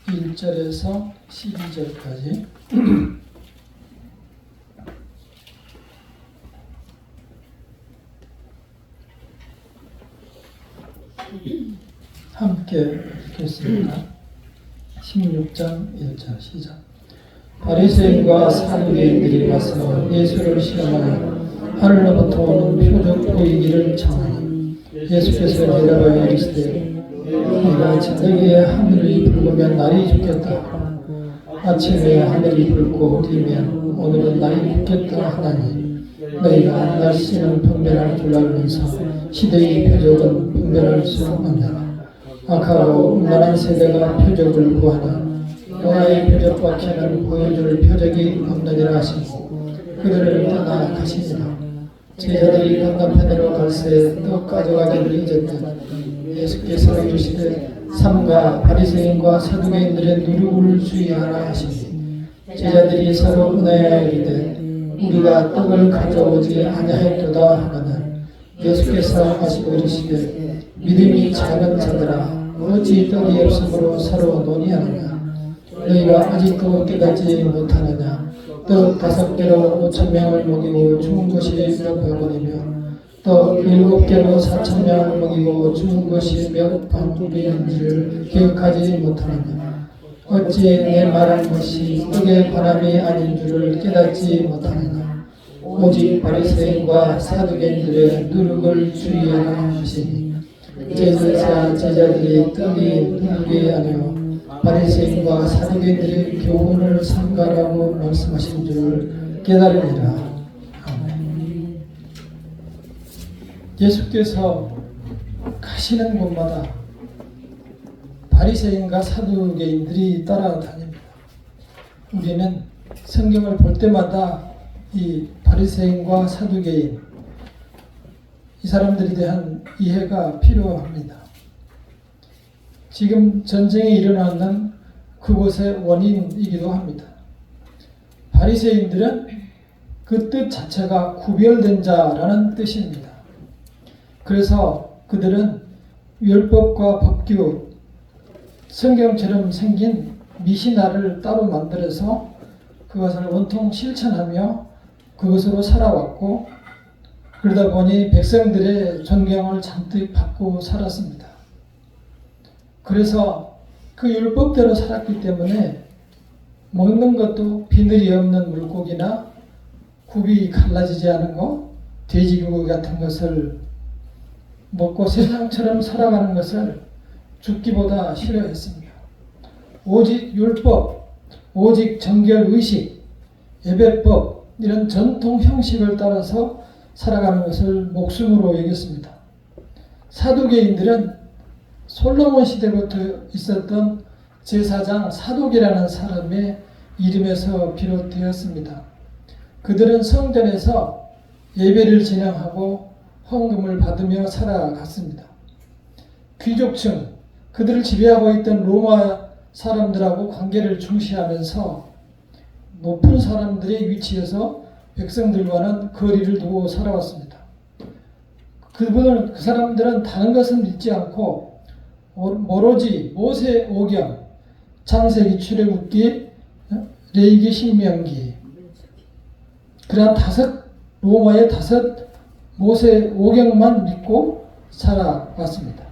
1절에서 12절까지 함께 읽겠습니다. 16장 1절 시작. 바리새인과 사두개인들이 와서 예수를 시험하여 하늘로부터 오는 표적 보이기를 청하니 예수께서 대답하여 이르시되 내가 저녁에 하늘이 붉으면 날이 죽겠다. 아침에 하늘이 붉고 뛰면 오늘은 날이 굳겠다 하나니 너희가 날씨는 분별할 줄 알면서 시대의 표적은 분별할 수 없느니라. 악하고 음란한 세대가 표적을 구하니 노아의 표적밖에는 보여줄 표적이 없느니라 하시고 그들을 떠나 가시니라. 제자들이 건너편으로 갈새 떡 가져가기를 잊었더니 예수께서 이르시되 삼가 바리새인과 사두개인들의 누룩을 주의하라 하시니 제자들이 서로 은하여 이르되 우리가 떡을 가져오지 아니하였도다 하거늘 예수께서 하시고 이르시되 믿음이 작은 자들아 어찌 떡이 없으므로 서로 논의하느냐 너희가 아직도 깨닫지 못하느냐 떡 5개로 5,000명을 먹이고 죽은 것이 몇 바구니며 떡 7개로 4,000명을 먹이고 죽은 것이 몇 바구니인지를 기억하지 못하느냐 어찌 내 말한 것이 떡의 관함이 아닌 줄을 깨닫지 못하느냐 오직 바리새인과 사두개인들의 누룩을 주의하라 하시니 제자들이 떡이 누룩이 아니요 바리새인과 사두개인들의 교훈을 삼가라고 말씀하신 줄 깨달으리라. 아멘. 예수께서 가시는 곳마다 바리새인과 사두개인들이 따라다닙니다. 우리는 성경을 볼 때마다 이 바리새인과 사두개인 이 사람들에 대한 이해가 필요합니다. 지금 전쟁이 일어나는 그곳의 원인이기도 합니다. 바리새인들은 그 뜻 자체가 구별된 자라는 뜻입니다. 그래서 그들은 율법과 법규, 성경처럼 생긴 미시나를 따로 만들어서 그것을 온통 실천하며 그것으로 살아왔고 그러다 보니 백성들의 존경을 잔뜩 받고 살았습니다. 그래서 그 율법대로 살았기 때문에 먹는 것도 비늘이 없는 물고기나 굽이 갈라지지 않은 것, 돼지고기 같은 것을 먹고 세상처럼 살아가는 것을 죽기보다 싫어했습니다. 오직 율법, 오직 정결의식, 예배법 이런 전통 형식을 따라서 살아가는 것을 목숨으로 여겼습니다. 사두개인들은 솔로몬 시대부터 있었던 제사장 사독이라는 사람의 이름에서 비롯되었습니다. 그들은 성전에서 예배를 진행하고 헌금을 받으며 살아갔습니다. 귀족층, 그들을 지배하고 있던 로마 사람들하고 관계를 중시하면서 높은 사람들의 위치에서 백성들과는 거리를 두고 살아왔습니다. 그 사람들은 다른 것은 믿지 않고 오로지 모세 오경, 창세기, 출애굽기, 레위기, 신명기 그러한 로마의 5 모세 오경만 믿고 살아왔습니다.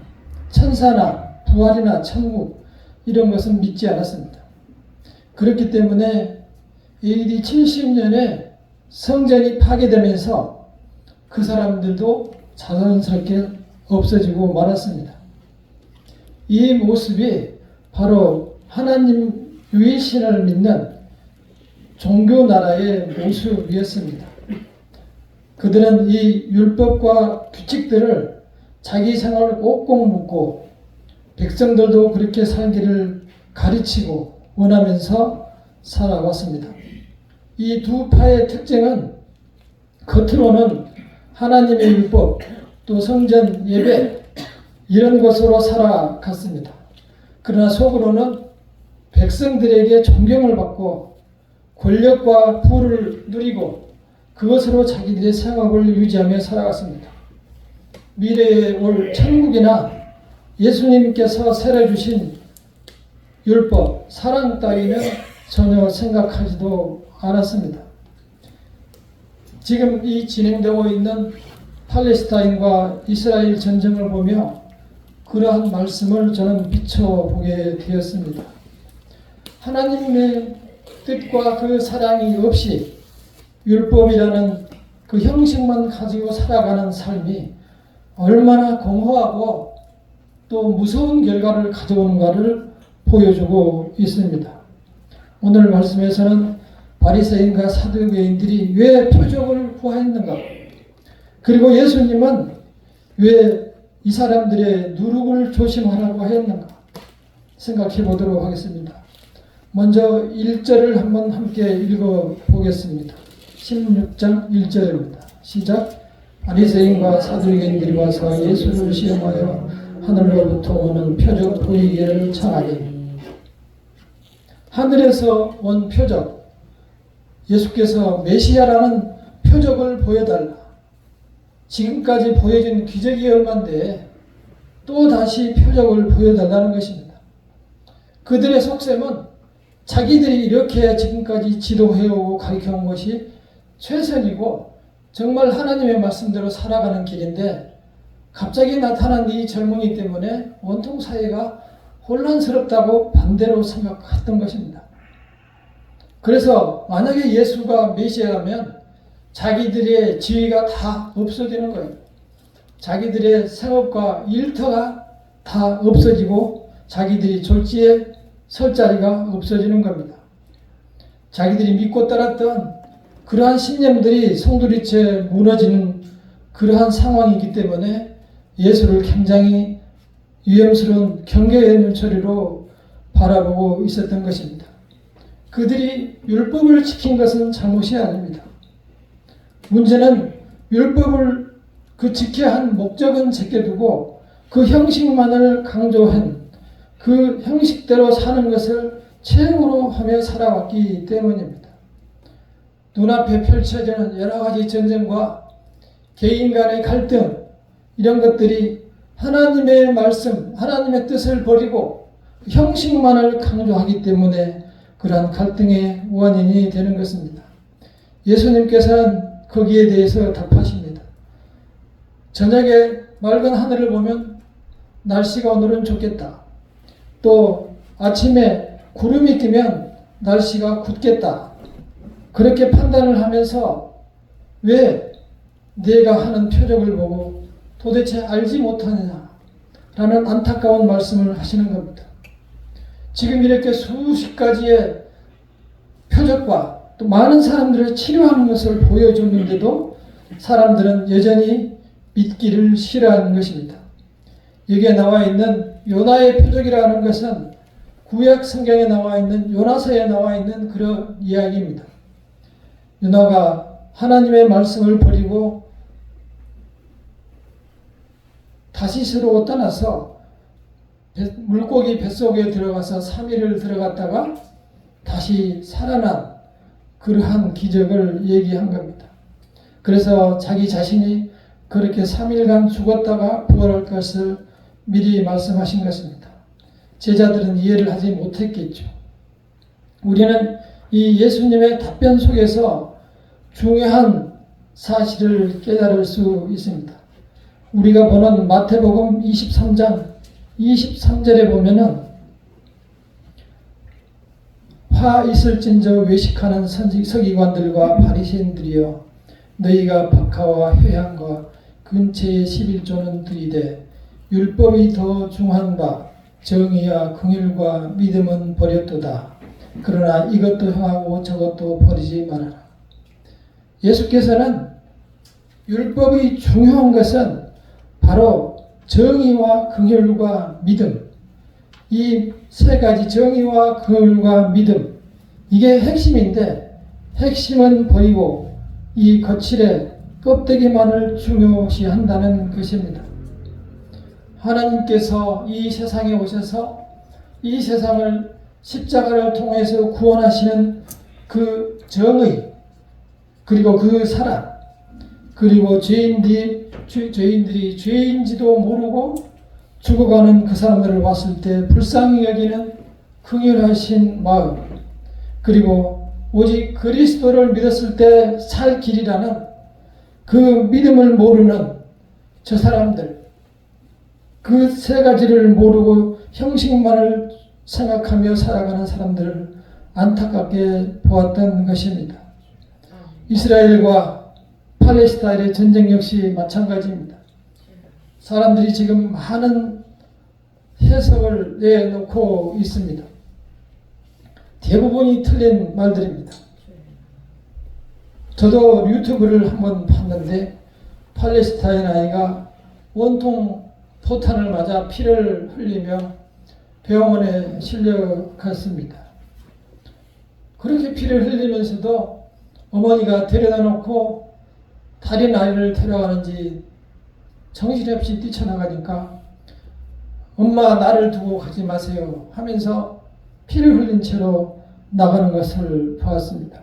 천사나 부활이나 천국 이런 것은 믿지 않았습니다. 그렇기 때문에 AD 70년에 성전이 파괴되면서 그 사람들도 자연스럽게 없어지고 말았습니다. 이 모습이 바로 하나님 유일신을 믿는 종교 나라의 모습이었습니다. 그들은 이 율법과 규칙들을 자기 생활을 꼭꼭 묻고 백성들도 그렇게 살기를 가르치고 원하면서 살아왔습니다. 이 두 파의 특징은 겉으로는 하나님의 율법 또 성전 예배 이런 것으로 살아갔습니다. 그러나 속으로는 백성들에게 존경을 받고 권력과 부를 누리고 그것으로 자기들의 생업을 유지하며 살아갔습니다. 미래에 올 천국이나 예수님께서 세례 주신 율법, 사랑 따위는 전혀 생각하지도 않았습니다. 지금 이 진행되고 있는 팔레스타인과 이스라엘 전쟁을 보며 그러한 말씀을 저는 비춰보게 되었습니다. 하나님의 뜻과 그 사랑이 없이 율법이라는 그 형식만 가지고 살아가는 삶이 얼마나 공허하고 또 무서운 결과를 가져오는가를 보여주고 있습니다. 오늘 말씀에서는 바리새인과 사두개인들이 왜 표적을 구하였는가, 그리고 예수님은 왜 이 사람들의 누룩을 조심하라고 하였는가 생각해 보도록 하겠습니다. 먼저 1절을 한번 함께 읽어보겠습니다. 16장 1절입니다. 시작. 바리새인과 사두개인들이 와서 예수를 시험하여 하늘로부터 오는 표적 보이기를 청하니. 하늘에서 온 표적, 예수께서 메시아라는 표적을 보여달라. 지금까지 보여준 기적이 얼만데 또 다시 표적을 보여달라는 것입니다. 그들의 속셈은 자기들이 이렇게 지금까지 지도해오고 가르쳐온 것이 최선이고 정말 하나님의 말씀대로 살아가는 길인데 갑자기 나타난 이 젊은이 때문에 온통 사회가 혼란스럽다고 반대로 생각했던 것입니다. 그래서 만약에 예수가 메시아라면 자기들의 지위가 다 없어지는 거예요. 자기들의 생업과 일터가 다 없어지고 자기들이 졸지에 설 자리가 없어지는 겁니다. 자기들이 믿고 따랐던 그러한 신념들이 송두리째 무너지는 그러한 상황이기 때문에 예수를 굉장히 위험스러운 경계의 눈초리로 바라보고 있었던 것입니다. 그들이 율법을 지킨 것은 잘못이 아닙니다. 문제는 율법을 지켜야 한 목적은 제껴두고 그 형식만을 강조한 그 형식대로 사는 것을 체험으로 하며 살아왔기 때문입니다. 눈앞에 펼쳐지는 여러 가지 전쟁과 개인 간의 갈등, 이런 것들이 하나님의 말씀, 하나님의 뜻을 버리고 형식만을 강조하기 때문에 그러한 갈등의 원인이 되는 것입니다. 예수님께서는 거기에 대해서 답하십니다. 저녁에 맑은 하늘을 보면 날씨가 오늘은 좋겠다. 또 아침에 구름이 끼면 날씨가 굳겠다. 그렇게 판단을 하면서 왜 내가 하는 표적을 보고 도대체 알지 못하느냐 라는 안타까운 말씀을 하시는 겁니다. 지금 이렇게 수십 가지의 표적과 또 많은 사람들을 치료하는 것을 보여줬는데도 사람들은 여전히 믿기를 싫어하는 것입니다. 여기에 나와 있는 요나의 표적이라는 것은 구약 성경에 나와 있는 요나서에 나와 있는 그런 이야기입니다. 요나가 하나님의 말씀을 버리고 다시스로 떠나서 물고기 뱃속에 들어가서 3일을 들어갔다가 다시 살아난 그러한 기적을 얘기한 겁니다. 그래서 자기 자신이 그렇게 3일간 죽었다가 부활할 것을 미리 말씀하신 것입니다. 제자들은 이해를 하지 못했겠죠. 우리는 이 예수님의 답변 속에서 중요한 사실을 깨달을 수 있습니다. 우리가 보는 마태복음 23장 23절에 보면은 화 있을진저 외식하는 서기관들과 바리새인들이여 너희가 박하와 회향과 근처의 11조는 들이되 율법이 더 중한 바 정의와 긍휼과 믿음은 버렸도다. 그러나 이것도 행하고 저것도 버리지 말아라. 예수께서는 율법이 중요한 것은 바로 정의와 긍휼과 믿음, 이 세 가지 정의와 긍휼과 믿음, 이게 핵심인데 핵심은 버리고 이 거칠의 껍데기만을 중요시한다는 것입니다. 하나님께서 이 세상에 오셔서 이 세상을 십자가를 통해서 구원하시는 그 정의, 그리고 그 사랑, 그리고 죄인들이 죄인지도 모르고 죽어가는 그 사람들을 봤을 때 불쌍히 여기는 긍휼하신 마음, 그리고 오직 그리스도를 믿었을 때 살 길이라는 그 믿음을 모르는 저 사람들, 그 세 가지를 모르고 형식만을 생각하며 살아가는 사람들을 안타깝게 보았던 것입니다. 이스라엘과 팔레스타인의 전쟁 역시 마찬가지입니다. 사람들이 지금 많은 해석을 내놓고 있습니다. 대부분이 틀린 말들입니다. 저도 유튜브를 한번 봤는데 팔레스타인 아이가 원통 포탄을 맞아 피를 흘리며 병원에 실려갔습니다. 그렇게 피를 흘리면서도 어머니가 데려다 놓고 다른 아이를 데려가는지 정신없이 뛰쳐나가니까 엄마 나를 두고 가지 마세요 하면서 피를 흘린 채로 나가는 것을 보았습니다.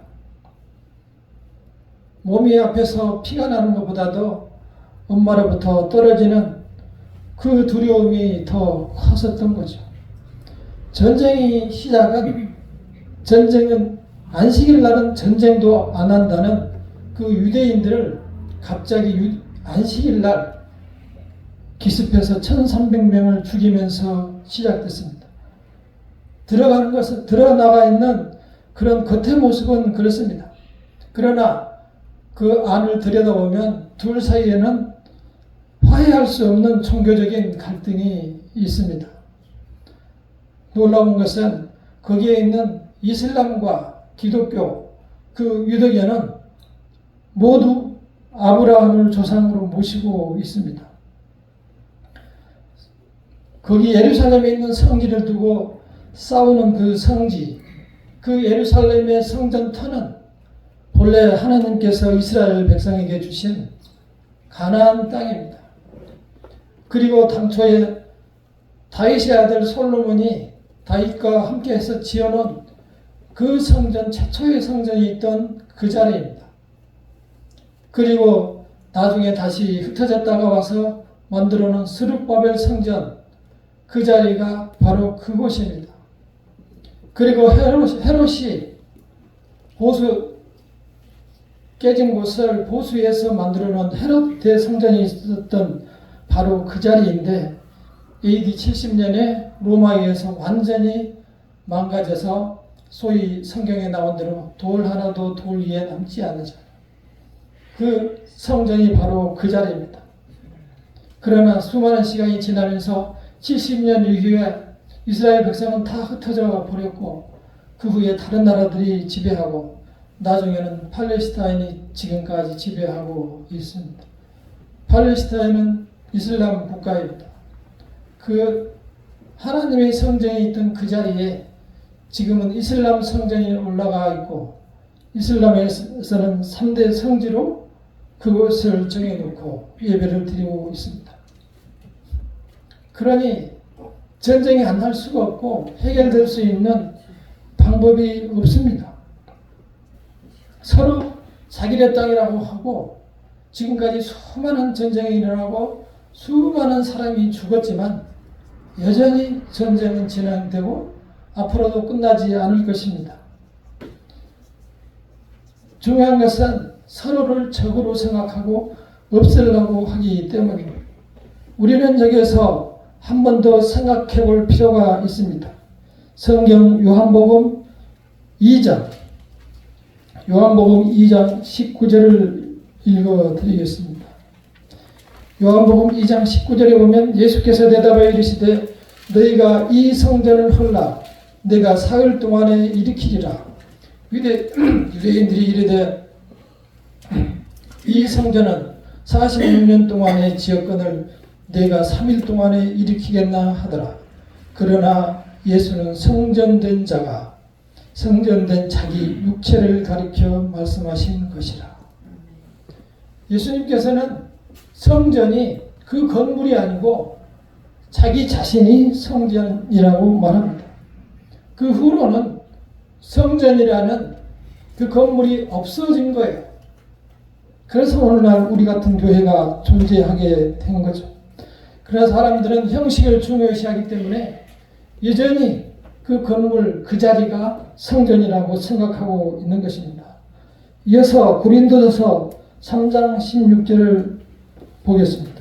몸이 앞에서 피가 나는 것보다도 엄마로부터 떨어지는 그 두려움이 더 컸었던 거죠. 전쟁이 시작은 전쟁은 안식일 날은 전쟁도 안 한다는 그 유대인들을 갑자기 안식일 날 기습해서 1300명을 죽이면서 시작됐습니다. 들어나가 있는 그런 겉의 모습은 그렇습니다. 그러나 그 안을 들여다보면 둘 사이에는 화해할 수 없는 종교적인 갈등이 있습니다. 놀라운 것은 거기에 있는 이슬람과 기독교, 그 유대교는 모두 아브라함을 조상으로 모시고 있습니다. 거기 예루살렘에 있는 성지를 두고 싸우는 그 성지, 그 예루살렘의 성전터는 본래 하나님께서 이스라엘 백성에게 주신 가나안 땅입니다. 그리고 당초에 다윗의 아들 솔로몬이 다윗과 함께해서 지어놓은 그 성전, 최초의 성전이 있던 그 자리입니다. 그리고 나중에 다시 흩어졌다가 와서 만들어놓은 스룹바벨 성전, 그 자리가 바로 그곳입니다. 그리고 헤롯이 깨진 곳을 보수해서 만들어놓은 헤롯 대성전이 있었던 바로 그 자리인데 AD 70년에 로마에 의해서 완전히 망가져서 소위 성경에 나온 대로 돌 하나도 돌 위에 남지 않으죠. 그 성전이 바로 그 자리입니다. 그러나 수많은 시간이 지나면서 70년 이후에 이스라엘 백성은 다 흩어져 버렸고 그 후에 다른 나라들이 지배하고 나중에는 팔레스타인이 지금까지 지배하고 있습니다. 팔레스타인은 이슬람 국가입니다. 그 하나님의 성전이 있던 그 자리에 지금은 이슬람 성전이 올라가 있고 이슬람에서는 3대 성지로 그것을 정해놓고 예배를 드리고 있습니다. 그러니 전쟁이 안 날 수가 없고 해결될 수 있는 방법이 없습니다. 서로 자기네 땅이라고 하고 지금까지 수많은 전쟁이 일어나고 수많은 사람이 죽었지만 여전히 전쟁은 진행되고 앞으로도 끝나지 않을 것입니다. 중요한 것은 서로를 적으로 생각하고 없애려고 하기 때문입니다. 우리는 여기서 한 번 더 생각해 볼 필요가 있습니다. 성경 요한복음 2장 19절을 읽어드리겠습니다. 요한복음 2장 19절에 보면 예수께서 대답하여 이르시되 너희가 이 성전을 헐라 내가 사흘 동안에 일으키리라. 유대인들이 이르되 이 성전은 46년 동안의 지역권을 내가 3일 동안에 일으키겠나 하더라. 그러나 예수는 성전된 자가 성전된 자기 육체를 가리켜 말씀하신 것이라. 예수님께서는 성전이 그 건물이 아니고 자기 자신이 성전이라고 말합니다. 그 후로는 성전이라는 그 건물이 없어진 거예요. 그래서 오늘날 우리 같은 교회가 존재하게 된 거죠. 그래서 사람들은 형식을 중요시하기 때문에 여전히 그 건물 그 자리가 성전이라고 생각하고 있는 것입니다. 이어서 고린도전서 3장 16절을 보겠습니다.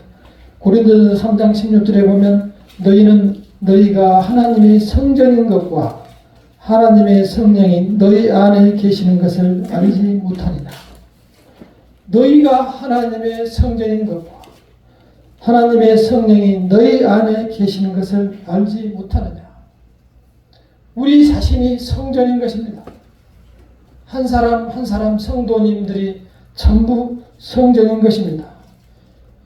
고린도전서 3장 16절에 보면 너희는 너희가 하나님의 성전인 것과 하나님의 성령이 너희 안에 계시는 것을 알지 못하니라. 너희가 하나님의 성전인 것과 하나님의 성령이 너희 안에 계시는 것을 알지 못하느냐. 우리 자신이 성전인 것입니다. 한 사람 한 사람 성도님들이 전부 성전인 것입니다.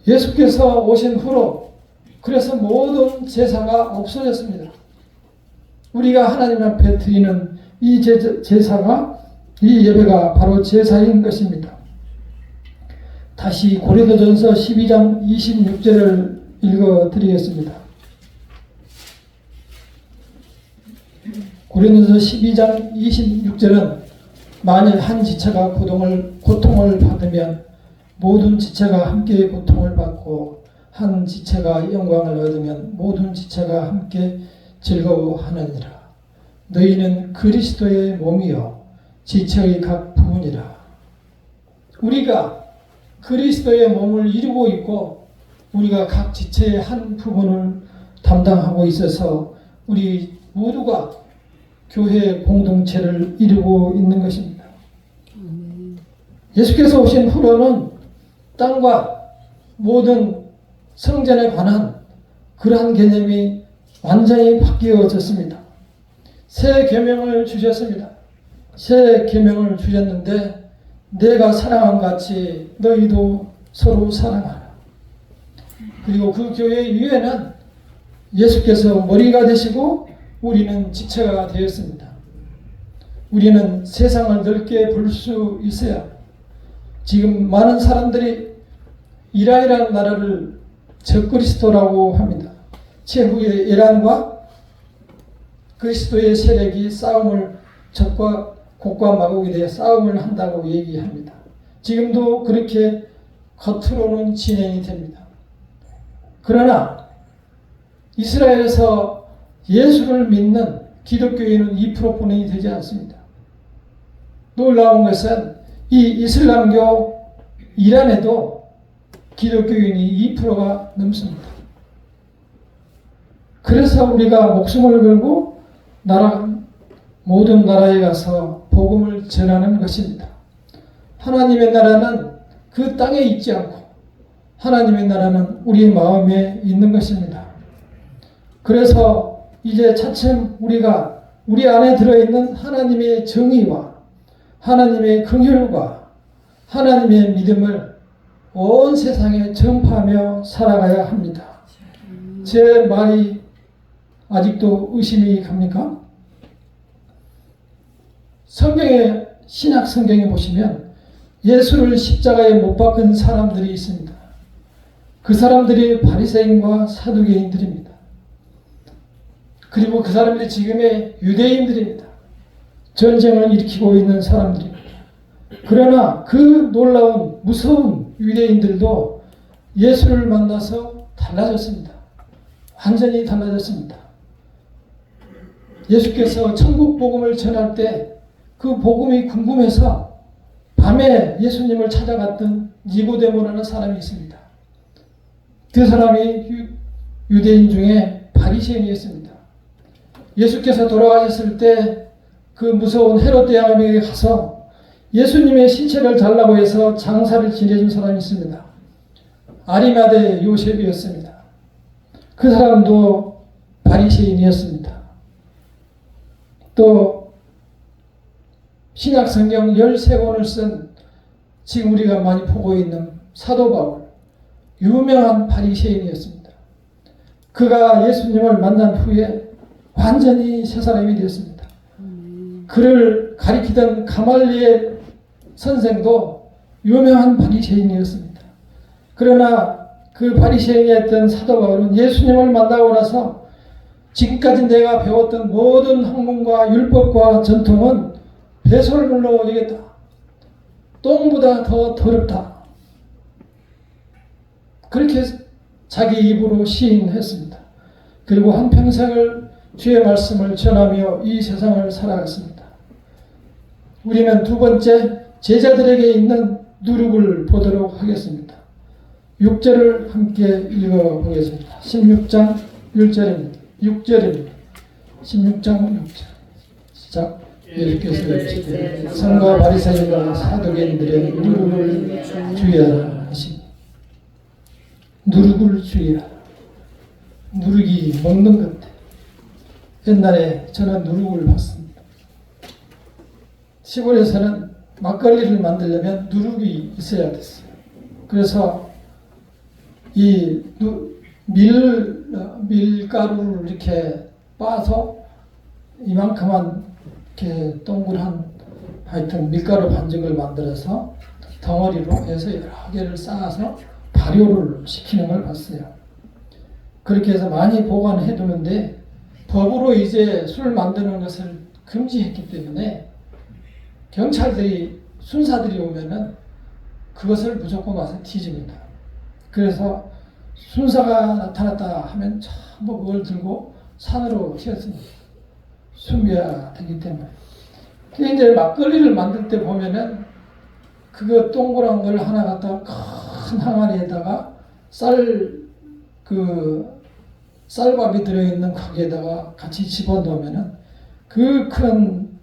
예수께서 오신 후로 그래서 모든 제사가 없어졌습니다. 우리가 하나님 앞에 드리는 이 제사가, 이 예배가 바로 제사인 것입니다. 다시 고린도전서 12장 26절을 읽어드리겠습니다. 고린도전서 12장 26절은 만일 한 지체가 고통을 받으면 모든 지체가 함께 고통을 받고 한 지체가 영광을 얻으면 모든 지체가 함께 즐거워하느니라. 너희는 그리스도의 몸이요 지체의 각 부분이라. 우리가 그리스도의 몸을 이루고 있고 우리가 각 지체의 한 부분을 담당하고 있어서 우리 모두가 교회 공동체를 이루고 있는 것입니다. 예수께서 오신 후로는 땅과 모든 성전에 관한 그러한 개념이 완전히 바뀌어졌습니다. 새 계명을 주셨습니다. 새 계명을 주셨는데 내가 사랑한 같이 너희도 서로 사랑하라. 그리고 그 교회 위에는 예수께서 머리가 되시고 우리는 지체가 되었습니다. 우리는 세상을 넓게 볼 수 있어야 지금 많은 사람들이 이스라엘이라는 나라를 적그리스도라고 합니다. 최후의 이란과 그리스도의 세력이 싸움을 적과 곡과 마곡에 대해 싸움을 한다고 얘기합니다. 지금도 그렇게 겉으로는 진행이 됩니다. 그러나 이스라엘에서 예수를 믿는 기독교인은 2%뿐이 되지 않습니다. 놀라운 것은 이 이슬람교 이란에도 기독교인이 2%가 넘습니다. 그래서 우리가 목숨을 걸고 모든 나라에 가서 복음을 전하는 것입니다. 하나님의 나라는 그 땅에 있지 않고 하나님의 나라는 우리 마음에 있는 것입니다. 그래서 이제 차츰 우리가 우리 안에 들어있는 하나님의 정의와 하나님의 긍휼과 하나님의 믿음을 온 세상에 전파하며 살아가야 합니다. 제 말이 아직도 의심이 갑니까? 신약 성경에 보시면 예수를 십자가에 못 박은 사람들이 있습니다. 그 사람들이 바리새인과 사두개인들입니다. 그리고 그 사람들이 지금의 유대인들입니다. 전쟁을 일으키고 있는 사람들입니다. 그러나 그 놀라운 무서운 유대인들도 예수를 만나서 달라졌습니다. 완전히 달라졌습니다. 예수께서 천국 복음을 전할 때 그 복음이 궁금해서 밤에 예수님을 찾아갔던 니고데모라는 사람이 있습니다. 그 사람이 유대인 중에 바리새인이었습니다. 예수께서 돌아가셨을 때 그 무서운 헤롯 대왕에게 가서 예수님의 신체를 달라고 해서 장사를 지내준 사람이 있습니다. 아리마대 요셉이었습니다. 그 사람도 바리새인이었습니다. 또 신약성경 13권을 쓴 지금 우리가 많이 보고 있는 사도 바울, 유명한 바리새인이었습니다. 그가 예수님을 만난 후에 완전히 새 사람이 되었습니다. 그를 가리키던 가말리엘 선생도 유명한 바리새인이었습니다. 그러나 그 바리새인이었던 사도 바울은 예수님을 만나고 나서 지금까지 내가 배웠던 모든 학문과 율법과 전통은 배설물로 여겼다. 똥보다 더 더럽다. 그렇게 자기 입으로 시인했습니다. 그리고 한평생을 주의 말씀을 전하며 이 세상을 살아갔습니다. 우리는 두 번째 제자들에게 있는 누룩을 보도록 하겠습니다. 6절을 함께 읽어보겠습니다. 16장 1절입니다. 6절입니다. 16장 6절 시작. 예수께서 이르시되 성과 바리새인과 사두개인들의 누룩을 주의하라 하시니 누룩을 주의하라. 누룩이 먹는 것. 옛날에 저는 누룩을 봤습니다. 시골에서는 막걸리를 만들려면 누룩이 있어야 됐어요. 그래서 이 밀가루를 이렇게 빻아서 이만큼만 이렇게 동그란 하여튼 밀가루 반죽을 만들어서 덩어리로 해서 여러 개를 쌓아서 발효를 시키는 걸 봤어요. 그렇게 해서 많이 보관해 두는데 법으로 이제 술 만드는 것을 금지했기 때문에 경찰들이 순사들이 오면은 그것을 무조건 와서 뒤집니다. 그래서 순사가 나타났다 하면 전부 그걸 들고 산으로 튀었습니다. 숨겨야 되기 때문에. 근데 이제 막걸리를 만들 때 보면은 그거 동그란 걸 하나 갖다가 큰 항아리에다가 쌀밥이 들어있는 거기에다가 같이 집어넣으면은 그 큰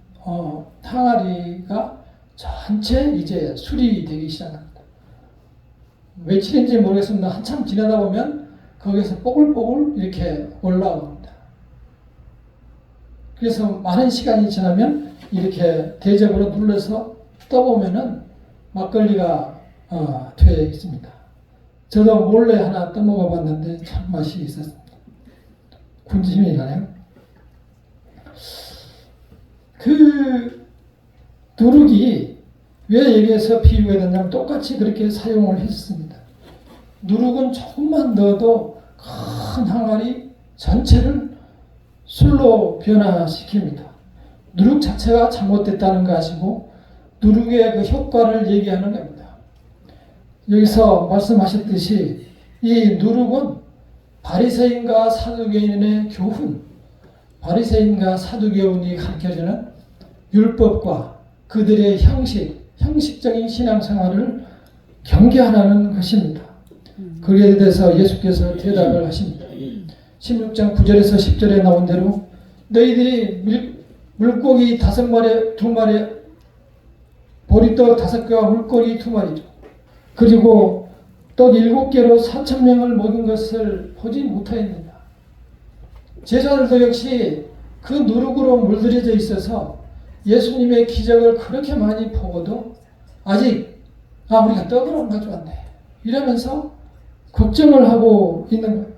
항아리가 전체 이제 술이 되기 시작합니다. 며칠인지 모르겠습니다. 한참 지나다 보면 거기서 뽀글뽀글 이렇게 올라옵니다. 그래서 많은 시간이 지나면 이렇게 대접으로 눌러서 떠보면은 막걸리가 되어 있습니다. 저도 몰래 하나 떠먹어 봤는데 참 맛이 있었습니다. 군침이 나네요. 그 누룩이 왜 여기에서 비유가 되냐면 똑같이 그렇게 사용을 했습니다. 누룩은 조금만 넣어도 큰 항아리 전체를 술로 변화시킵니다. 누룩 자체가 잘못됐다는 것이고 누룩의 그 효과를 얘기하는 겁니다. 여기서 말씀하셨듯이 이 누룩은 바리새인과 사두개인의 교훈, 바리새인과 사두개인이 가르쳐주는 율법과 그들의 형식적인 신앙생활을 경계하라는 것입니다. 그에 대해서 예수께서 대답을 하십니다. 16장 9절에서 10절에 나온 대로 너희들이 물고기 5마리, 2마리, 보리떡 5개와 물고기 2마리죠. 그리고 떡 7개로 4,000명을 먹인 것을 보지 못하였느냐. 제자들도 역시 그 누룩으로 물들여져 있어서 예수님의 기적을 그렇게 많이 보고도 아직 우리가 떡을 안 가져왔네 이러면서 걱정을 하고 있는 거예요.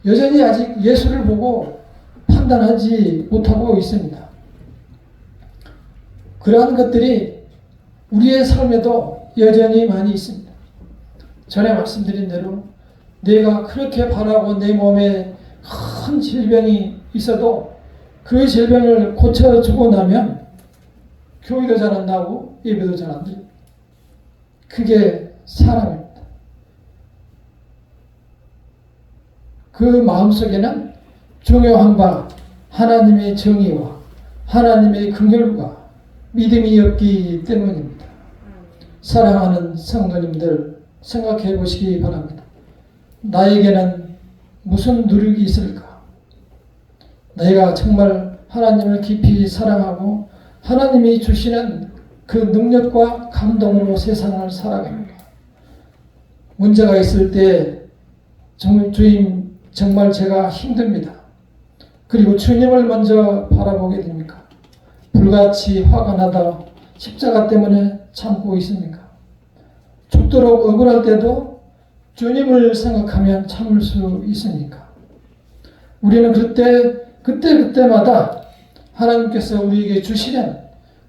여전히 아직 예수를 보고 판단하지 못하고 있습니다. 그러한 것들이 우리의 삶에도 여전히 많이 있습니다. 전에 말씀드린 대로 내가 그렇게 바라고 내 몸에 큰 질병이 있어도 그 질병을 고쳐주고 나면 교회도 잘 안 나오고 예배도 잘 안 드립니다. 그게 사람입니다. 그 마음속에는 중요한 바 하나님의 정의와 하나님의 긍휼과 믿음이 없기 때문입니다. 사랑하는 성도님들 생각해 보시기 바랍니다. 나에게는 무슨 누룩이 있을까? 내가 정말 하나님을 깊이 사랑하고 하나님이 주시는 그 능력과 감동으로 세상을 살아갑니다. 문제가 있을 때 주님 정말 제가 힘듭니다. 그리고 주님을 먼저 바라보게 됩니까? 불같이 화가 나다 십자가 때문에 참고 있습니까? 죽도록 억울할 때도 주님을 생각하면 참을 수 있습니까? 우리는 그때마다 하나님께서 우리에게 주시는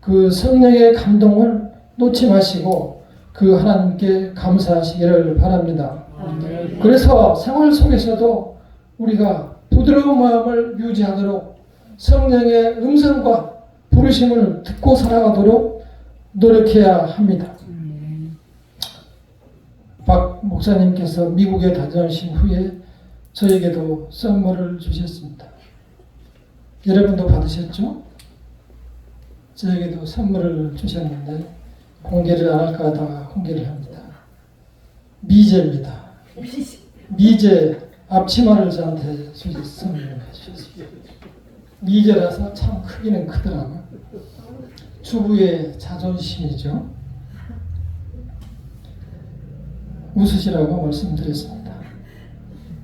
그 성령의 감동을 놓지 마시고 그 하나님께 감사하시기를 바랍니다. 그래서 생활 속에서도 우리가 부드러운 마음을 유지하도록 성령의 음성과 부르심을 듣고 살아가도록 노력해야 합니다. 박 목사님께서 미국에 다녀오신 후에 저에게도 선물을 주셨습니다. 여러분도 받으셨죠? 저에게도 선물을 주셨는데 공개를 안 할까 하다가 공개를 합니다. 미제입니다. 미제 앞치마를 저한테 선물을 해주셨습니다. 미제라서 참 크기는 크더라고요. 주부의 자존심이죠. 웃으시라고 말씀드렸습니다.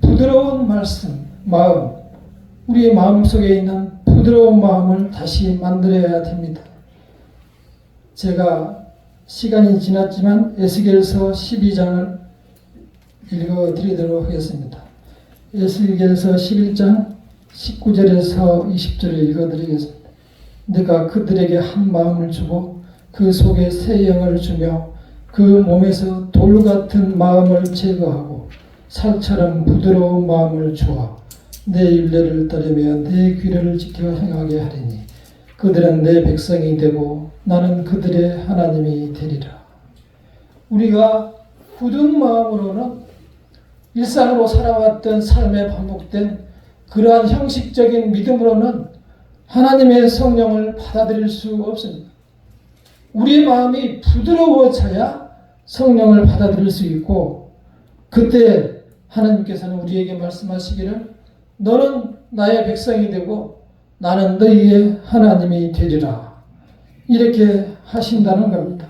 부드러운 말씀, 마음, 우리의 마음속에 있는 부드러운 마음을 다시 만들어야 됩니다. 제가 시간이 지났지만 에스겔서 12장을 읽어드리도록 하겠습니다. 에스겔서 11장 19절에서 20절을 읽어드리겠습니다. 내가 그들에게 한 마음을 주고 그 속에 새 영을 주며 그 몸에서 돌 같은 마음을 제거하고 살처럼 부드러운 마음을 주어 내 율례를 따르며 내 규례를 지켜 행하게 하리니 그들은 내 백성이 되고 나는 그들의 하나님이 되리라. 우리가 굳은 마음으로는 일상으로 살아왔던 삶에 반복된 그러한 형식적인 믿음으로는 하나님의 성령을 받아들일 수 없습니다. 우리의 마음이 부드러워져야 성령을 받아들일 수 있고, 그때 하나님께서는 우리에게 말씀하시기를 너는 나의 백성이 되고 나는 너희의 하나님이 되리라, 이렇게 하신다는 겁니다.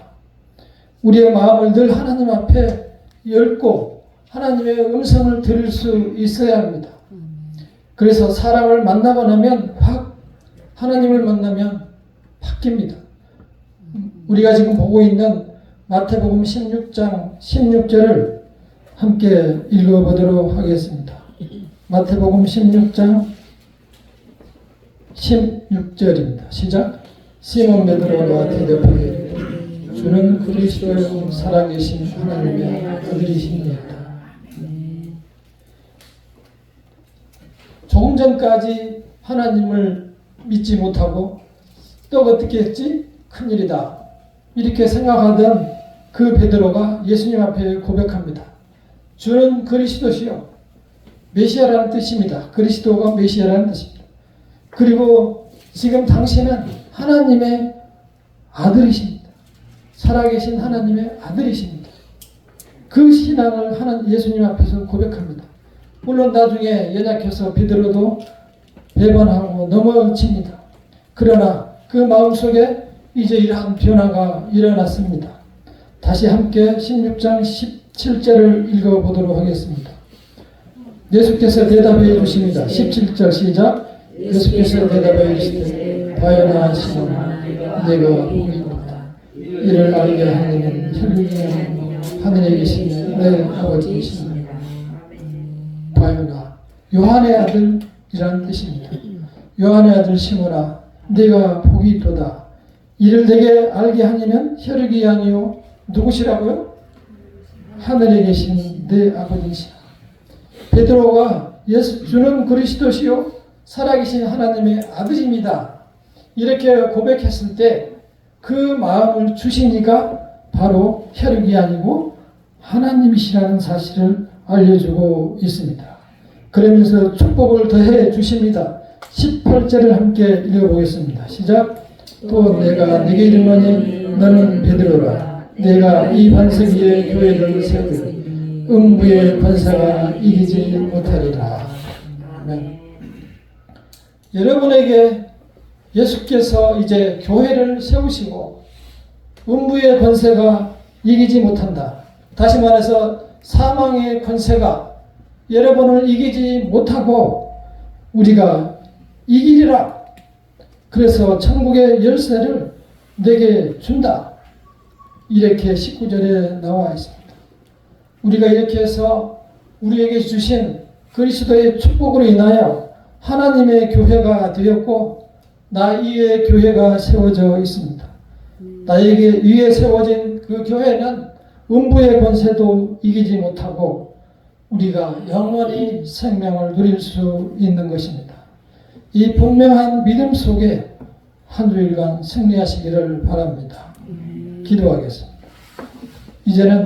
우리의 마음을 늘 하나님 앞에 열고 하나님의 음성을 들을 수 있어야 합니다. 그래서 사람을 만나고 나면 하나님을 만나면 바뀝니다. 우리가 지금 보고 있는 마태복음 16장 16절을 함께 읽어보도록 하겠습니다. 마태복음 16장 16절입니다. 시작. 시몬 베드로가 대답하되 주는 그리스도 살아계신 하나님의 아들이십니다. 조금 전까지 하나님을 믿지 못하고 또 어떻게 했지? 큰일이다, 이렇게 생각하던 그 베드로가 예수님 앞에 고백합니다. 주는 그리스도시요, 메시아라는 뜻입니다. 그리스도가 메시아라는 뜻입니다. 그리고 지금 당신은 하나님의 아들이십니다. 살아계신 하나님의 아들이십니다. 그 신앙을 예수님 앞에서 고백합니다. 물론 나중에 연약해서 베드로도 배반하고 넘어집니다. 그러나 그 마음속에 이제 이러한 변화가 일어났습니다. 다시 함께 16장 17절을 읽어보도록 하겠습니다. 예수께서 대답해 주십니다. 17절 시작. 예수께서 대답해 주시되 바요나 시몬아, 내가 복이 있다. 이를 알게 하느니는 혈육이나 하늘에 계신 내 아버지이십니다. 바요나, 요한의 아들이라는 뜻입니다. 요한의 아들 시몬아, 내가 복이 있도다. 이를 내게 알게 하니는 혈육이 아니요 누구시라고요? 하늘에 계신 내 아버지시라. 베드로가 주는 그리스도시요 살아계신 하나님의 아들입니다, 이렇게 고백했을 때 그 마음을 주신 이가 바로 혈육이 아니고 하나님이시라는 사실을 알려주고 있습니다. 그러면서 축복을 더해 주십니다. 18절을 함께 읽어보겠습니다. 시작. 또 내가 네게 이르노니 너는 베드로라. 내가 이 반석 위에 교회를 세우리. 음부의 권세가 이기지 못하리라. 아멘. 여러분에게 예수께서 이제 교회를 세우시고 음부의 권세가 이기지 못한다. 다시 말해서 사망의 권세가 여러분을 이기지 못하고 우리가 이기리라. 그래서 천국의 열쇠를 내게 준다, 이렇게 19절에 나와 있습니다. 우리가 이렇게 해서 우리에게 주신 그리스도의 축복으로 인하여 하나님의 교회가 되었고 나 위에 교회가 세워져 있습니다. 나에게 위에 세워진 그 교회는 음부의 권세도 이기지 못하고 우리가 영원히 생명을 누릴 수 있는 것입니다. 이 분명한 믿음 속에 한 주일간 승리하시기를 바랍니다. 기도하겠습니다. 이제는